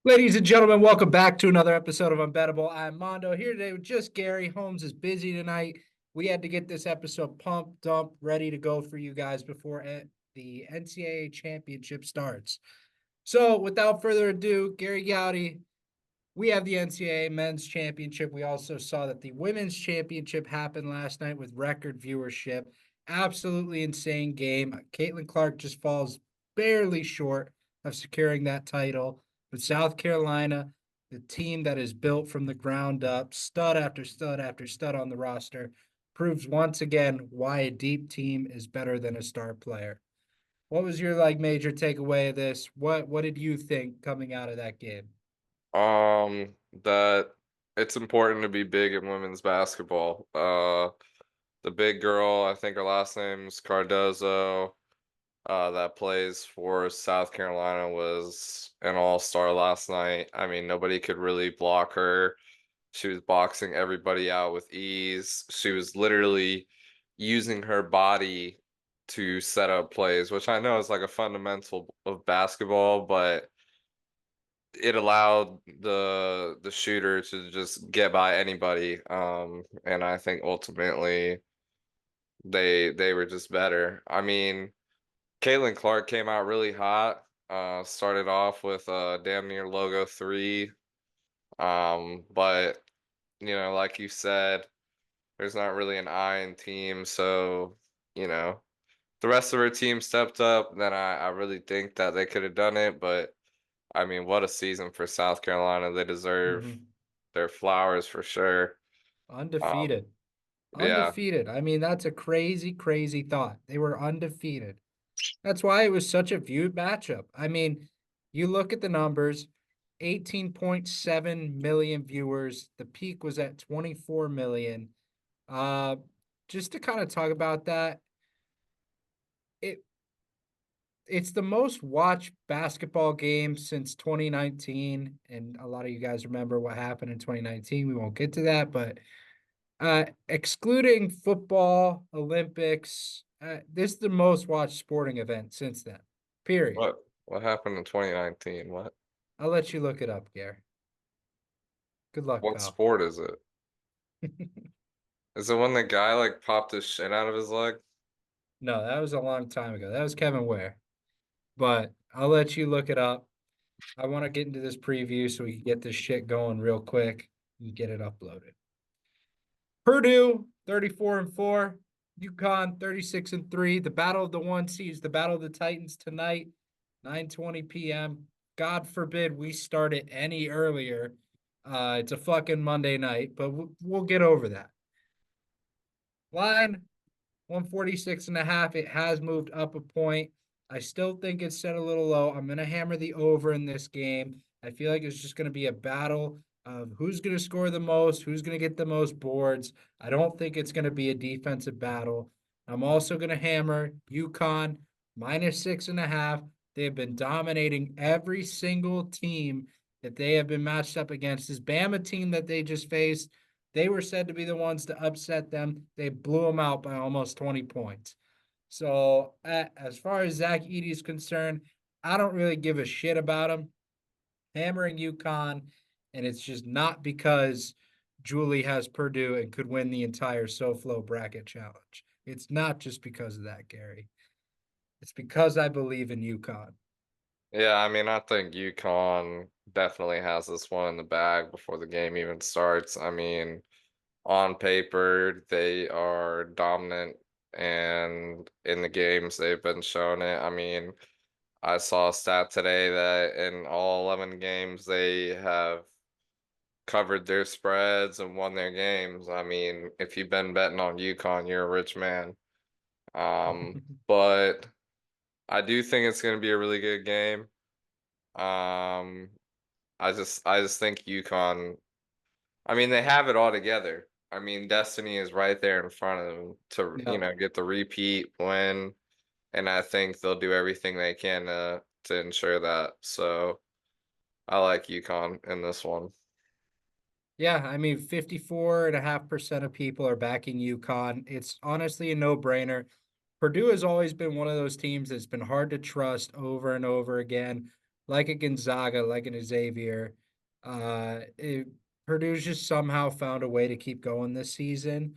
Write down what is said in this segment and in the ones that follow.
Ladies and gentlemen, welcome back to another episode of Unbettable. I'm Mondo here today with just Gary. Holmes is busy tonight. We had to get this episode pumped, dumped, ready to go for you guys before the NCAA championship starts. So, without further ado, Gary Gowdy, we have the NCAA men's championship. We also saw that the women's championship happened last night with record viewership. Absolutely insane game. Caitlin Clark just falls barely short of securing that title. But South Carolina, the team that is built from the ground up, stud after stud after stud on the roster, proves once again why a deep team is better than a star player. What was your major takeaway of this? What did you think coming out of that game? That it's important to be big in women's basketball. The big girl, I think her last name's Cardozo, that plays for South Carolina was an all-star last night. I mean, nobody could really block her. She was boxing everybody out with ease. She was literally using her body to set up plays, which I know is like a fundamental of basketball, but it allowed the shooter to just get by anybody. And I think ultimately they were just better. I mean, Caitlin Clark came out really hot. Started off with a damn near logo three. But like you said, there's not really an I in team, so you know the rest of her team stepped up. Then I really think that they could have done it, but I mean, what a season for South Carolina. They deserve Mm-hmm. their flowers for sure. Um, Undefeated. yeah. Undefeated. I mean, that's a crazy, crazy thought. They were undefeated. That's why it was such a viewed matchup. I mean, you look at the numbers, 18.7 million viewers. The peak was at 24 million. Uh, just to kind of talk about that, it it's the most watched basketball game since 2019. And a lot of you guys remember what happened in 2019. We won't get to that, but excluding football, Olympics, this is the most watched sporting event since then. Period. What happened in 2019? What I'll let you look it up, Gare. Good luck, what pal. sport is it? Is it when the guy like popped his shit out of his leg? No, that was a long time ago. That was Kevin Ware. But I'll let you look it up. I want to get into this preview so we can get this shit going real quick and get it uploaded. Purdue 34 and 4, UConn 36 and 3. The battle of the one seeds, the battle of the Titans tonight, 9:20 p.m. God forbid we start it any earlier. It's a fucking Monday night, but we'll get over that. Line 146 and a half. It has moved up a point. I still think it's set a little low. I'm going to hammer the over in this game. I feel like it's just going to be a battle of who's going to score the most, who's going to get the most boards. I don't think it's going to be a defensive battle. I'm also going to hammer UConn minus 6.5. They have been dominating every single team that they have been matched up against. This Bama team that they just faced, they were said to be the ones to upset them. They blew them out by almost 20 points. So, as far as Zach Edey is concerned, I don't really give a shit about him. Hammering UConn, and it's just not because Julie has Purdue and could win the entire SoFlo bracket challenge. It's not just because of that, Gary. It's because I believe in UConn. Yeah, I mean, I think UConn definitely has this one in the bag before the game even starts. I mean, on paper, they are dominant, and in the games they've been shown it. I mean, I saw a stat today that in all 11 games they have covered their spreads and won their games. I mean, if you've been betting on UConn, you're a rich man. But I do think it's going to be a really good game. Um, I just think UConn, I mean, they have it all together. I mean, Destiny is right there in front of them to, Yep. get the repeat win, and I think they'll do everything they can to ensure that. So I like UConn in this one. Yeah, I mean, 54.5% of people are backing UConn. It's honestly a no-brainer. Purdue has always been one of those teams that's been hard to trust over and over again. like a Gonzaga, like an Xavier. Purdue's just somehow found a way to keep going this season.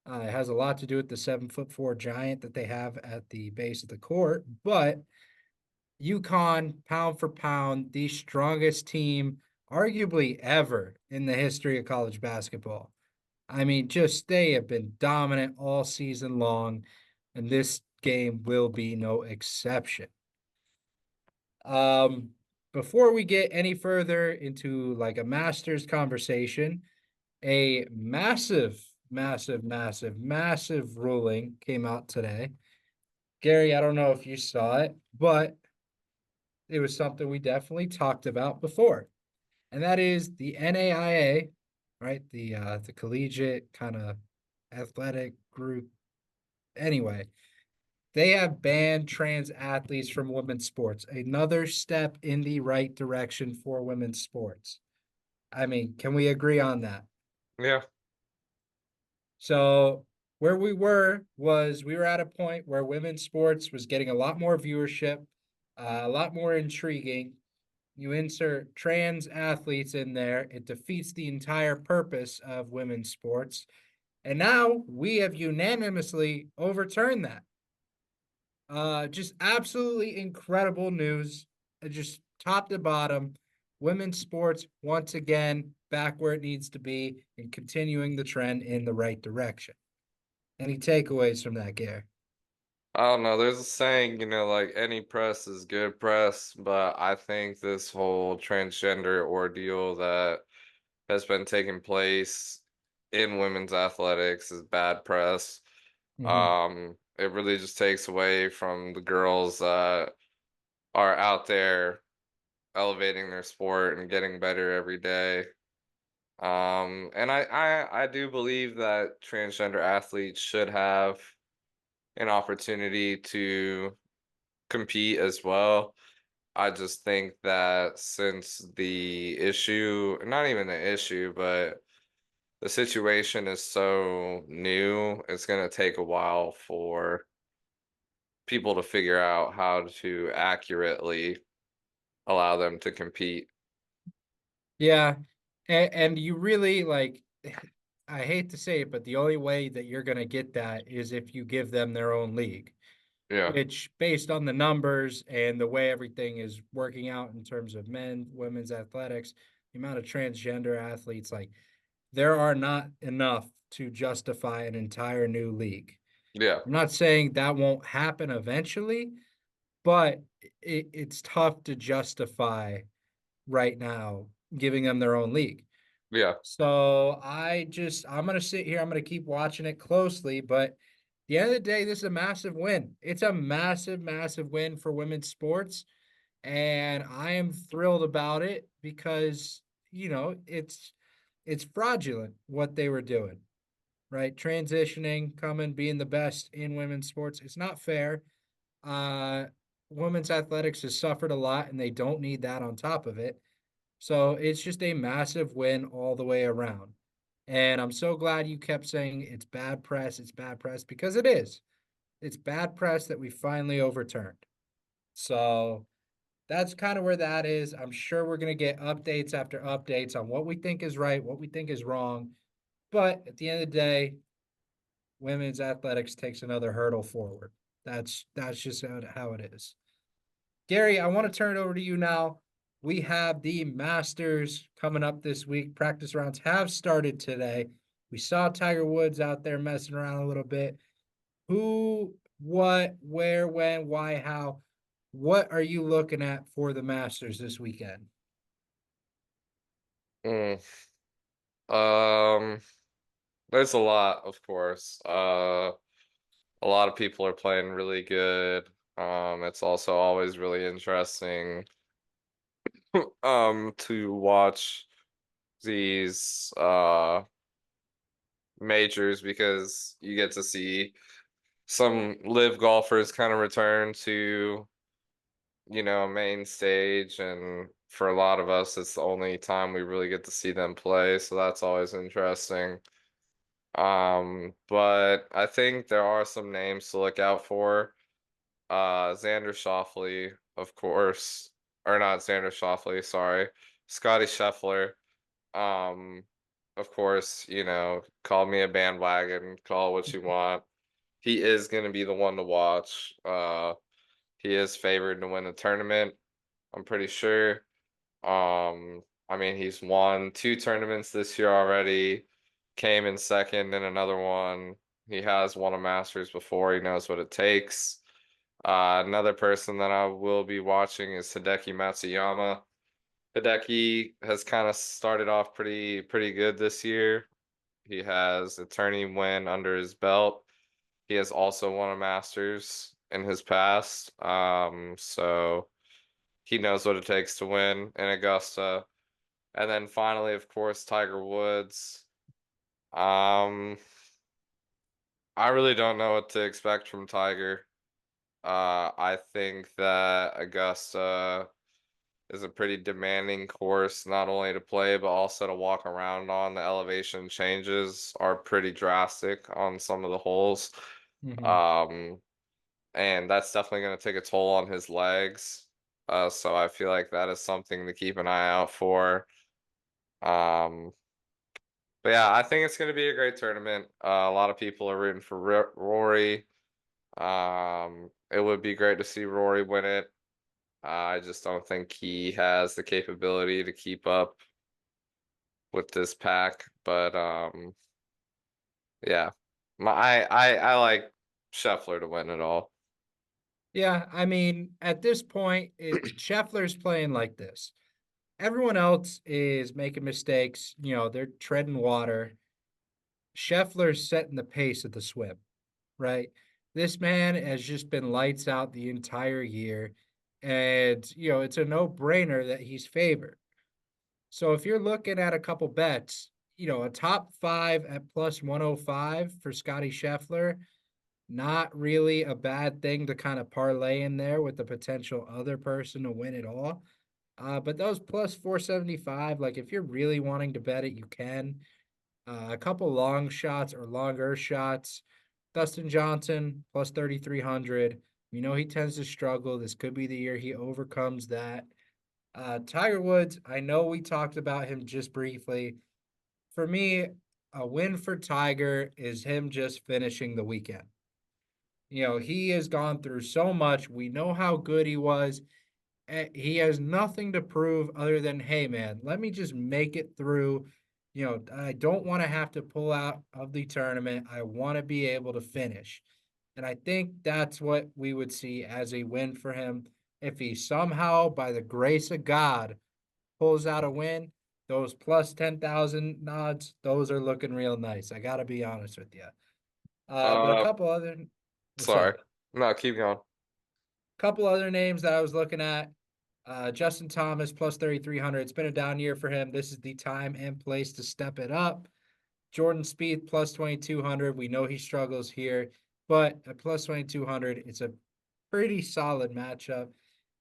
It has a lot to do with the 7'4" giant that they have at the base of the court, but UConn, pound for pound, the strongest team arguably ever in the history of college basketball. I mean, just they have been dominant all season long, and this game will be no exception. Um, Before we get any further into like a Masters conversation, a massive ruling came out today. Gary, I don't know if you saw it, but it was something we definitely talked about before, and that is the NAIA, right? The collegiate kind of athletic group. Anyway, they have banned trans athletes from women's sports. Another step in the right direction for women's sports. I mean, can we agree on that? Yeah. So where we were was we were at a point where women's sports was getting a lot more viewership, a lot more intriguing. You insert trans athletes in there, it defeats the entire purpose of women's sports. And now we have unanimously overturned that. Just absolutely incredible news. Just top to bottom, women's sports once again back where it needs to be and continuing the trend in the right direction. Any takeaways from that, Gary? I don't know. There's a saying, like any press is good press, but I think this whole transgender ordeal that has been taking place in women's athletics is bad press. Mm-hmm. It really just takes away from the girls that are out there elevating their sport and getting better every day. And I do believe that transgender athletes should have an opportunity to compete as well. I just think that since the issue, not even the issue, but the situation is so new, it's going to take a while for people to figure out how to accurately allow them to compete. Yeah. And you really like, I hate to say it, but the only way that you're going to get that is if you give them their own league, Yeah, which, based on the numbers and the way everything is working out in terms of men, women's athletics, the amount of transgender athletes, like, there are not enough to justify an entire new league. yeah, I'm not saying that won't happen eventually, but it's tough to justify right now giving them their own league. yeah, So I'm gonna sit here, I'm gonna keep watching it closely, but at the end of the day, this is a massive win. It's a massive win for women's sports, and I am thrilled about it because it's fraudulent what they were doing, right? Transitioning, coming, being the best in women's sports. It's not fair. Uh, Women's athletics has suffered a lot, and they don't need that on top of it. So it's just a massive win all the way around. And I'm so glad you kept saying it's bad press, because it is. It's bad press that we finally overturned. So that's kind of where that is. I'm sure we're going to get updates after updates on what we think is right, what we think is wrong. But at the end of the day, women's athletics takes another hurdle forward. That's just how it is. Gary, I want to turn it over to you now. We have the Masters coming up this week. Practice rounds have started today. We saw Tiger Woods out there messing around a little bit. Who, what, where, when, why, how? What are you looking at for the Masters this weekend? mm. Um, there's a lot, of course. A lot of people are playing really good. It's also always really interesting, to watch these majors because you get to see some live golfers kind of return to, main stage, and for a lot of us, it's the only time we really get to see them play, so that's always interesting. But I think there are some names to look out for. Xander Schauffele, of course. or not Xander Schauffele, sorry, Scotty Scheffler. Um, of course, call me a bandwagon, call it what you want. He is going to be the one to watch. He is favored to win the tournament, I'm pretty sure. I mean, he's won two tournaments this year already, came in second in another one. He has won a Masters before. He knows what it takes. Another person that I will be watching is Hideki Matsuyama. Hideki has kind of started off pretty good this year. He has a tourney win under his belt. He has also won a Masters in his past. So he knows what it takes to win in Augusta. And then finally, of course, Tiger Woods. Um, I really don't know what to expect from Tiger. I think that Augusta is a pretty demanding course, not only to play, but also to walk around on. The elevation changes are pretty drastic on some of the holes. Hmm. Um, and that's definitely going to take a toll on his legs. So I feel like that is something to keep an eye out for. Um, but yeah, I think it's going to be a great tournament. A lot of people are rooting for Rory. It would be great to see Rory win it. I just don't think he has the capability to keep up with this pack. But yeah, I like Scheffler to win it all. Yeah, I mean, at this point, Scheffler's playing like this. Everyone else is making mistakes. They're treading water. Scheffler's setting the pace of the swim, right? This man has just been lights out the entire year. And, it's a no-brainer that he's favored. So if you're looking at a couple bets, a top five at plus 105 for Scotty Scheffler, not really a bad thing to kind of parlay in there with the potential other person to win it all. But those plus 475, like if you're really wanting to bet it, you can. A couple long shots or longer shots. Dustin Johnson plus 3,300. He tends to struggle. This could be the year he overcomes that. Tiger Woods, I know we talked about him just briefly. For me, a win for Tiger is him just finishing the weekend. He has gone through so much. We know how good he was. He has nothing to prove other than, hey, man, let me just make it through. I don't want to have to pull out of the tournament. I want to be able to finish. And I think that's what we would see as a win for him. If he somehow, by the grace of God, pulls out a win, those plus 10,000 odds, those are looking real nice. I got to be honest with you. But a Uh, couple other, what's sorry. up? No, keep going. Couple other names that I was looking at. Justin Thomas plus 3,300. It's been a down year for him. This is the time and place to step it up. Jordan Spieth plus 2,200. We know he struggles here, but at plus 2,200, it's a pretty solid matchup.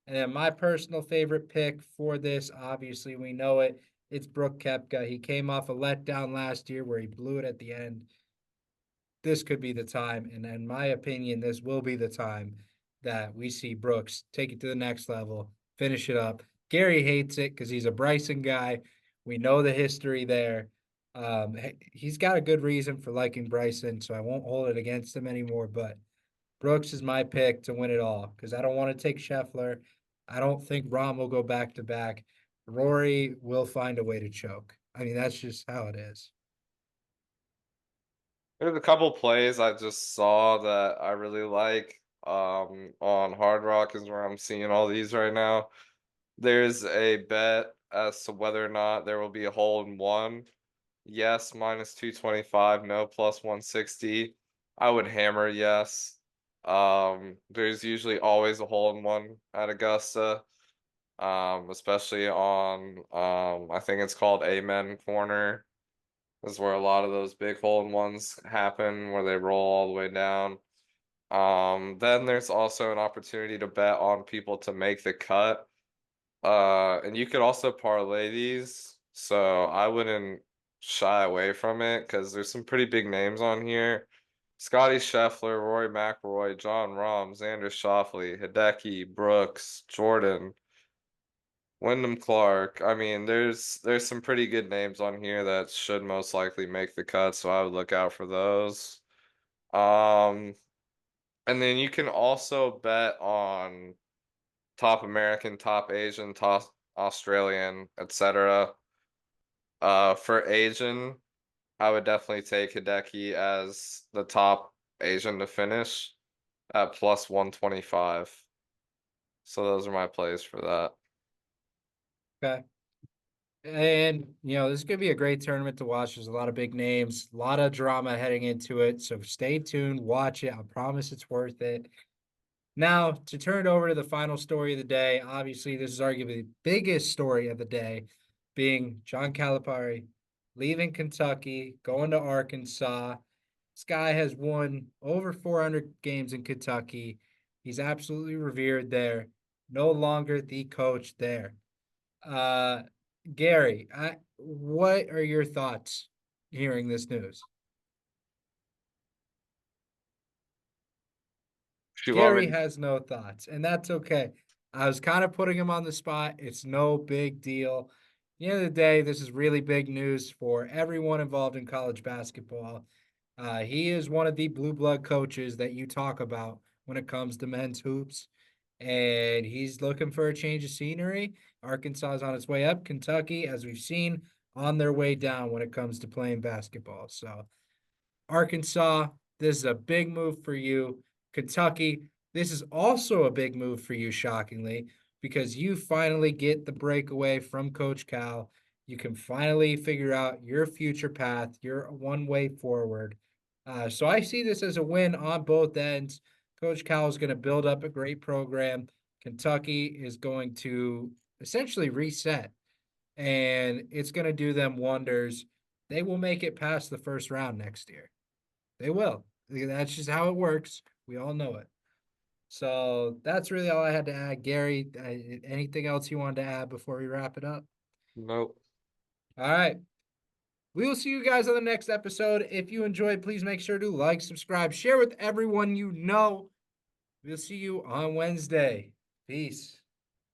And then my personal favorite pick for this, obviously, we know it. It's Brooke Koepka. He came off a letdown last year where he blew it at the end. This could be the time, and in my opinion, this will be the time that we see Brooks take it to the next level, finish it up. Gary hates it because he's a Bryson guy. We know the history there. He's got a good reason for liking Bryson, so I won't hold it against him anymore. But Brooks is my pick to win it all because I don't want to take Scheffler. I don't think Rahm will go back to back. Rory will find a way to choke. I mean, that's just how it is. There's a couple plays I just saw that I really like. On Hard Rock is where I'm seeing all these right now. There's a bet as to whether or not there will be a hole in one. Yes, minus 225, no, plus 160. I would hammer yes. There's usually always a hole in one at Augusta, especially on I think it's called Amen Corner. This is where a lot of those big hole in ones happen, where they roll all the way down. Then there's also an opportunity to bet on people to make the cut. And you could also parlay these, so I wouldn't shy away from it because there's some pretty big names on here. Scotty Scheffler, Rory McIlroy, John Rahm, Xander Schauffele, Hideki, Brooks, Jordan. Wyndham Clark. I mean, there's some pretty good names on here that should most likely make the cut, so I would look out for those. Um, and then you can also bet on top American, top Asian, top Australian, etc. For Asian, I would definitely take Hideki as the top Asian to finish at plus 125. So those are my plays for that. Okay. And, this is going to be a great tournament to watch. There's a lot of big names, a lot of drama heading into it. So stay tuned, watch it. I promise it's worth it. Now, to turn it over to the final story of the day, obviously, this is arguably the biggest story of the day, being John Calipari leaving Kentucky, going to Arkansas. This guy has won over 400 games in Kentucky. He's absolutely revered there. No longer the coach there. Uh, Gary, what are your thoughts hearing this news? If you want Gary me to, has no thoughts, and that's okay. I was kind of putting him on the spot. It's no big deal. At the end of the day, this is really big news for everyone involved in college basketball. He is one of the blue blood coaches that you talk about when it comes to men's hoops, and he's looking for a change of scenery. Arkansas is on its way up. Kentucky, as we've seen, on their way down when it comes to playing basketball. So Arkansas, this is a big move for you. Kentucky, this is also a big move for you, shockingly, because you finally get the breakaway from Coach Cal. You can finally figure out your future path, your one way forward. So I see this as a win on both ends. Coach Cal is going to build up a great program. Kentucky is going to essentially reset, and it's going to do them wonders. They will make it past the first round next year. They will. That's just how it works. We all know it. So that's really all I had to add. Gary, anything else you wanted to add before we wrap it up? nope. All right. We will see you guys on the next episode. If you enjoyed, please make sure to like, subscribe, share with everyone you know. We'll see you on Wednesday. Peace.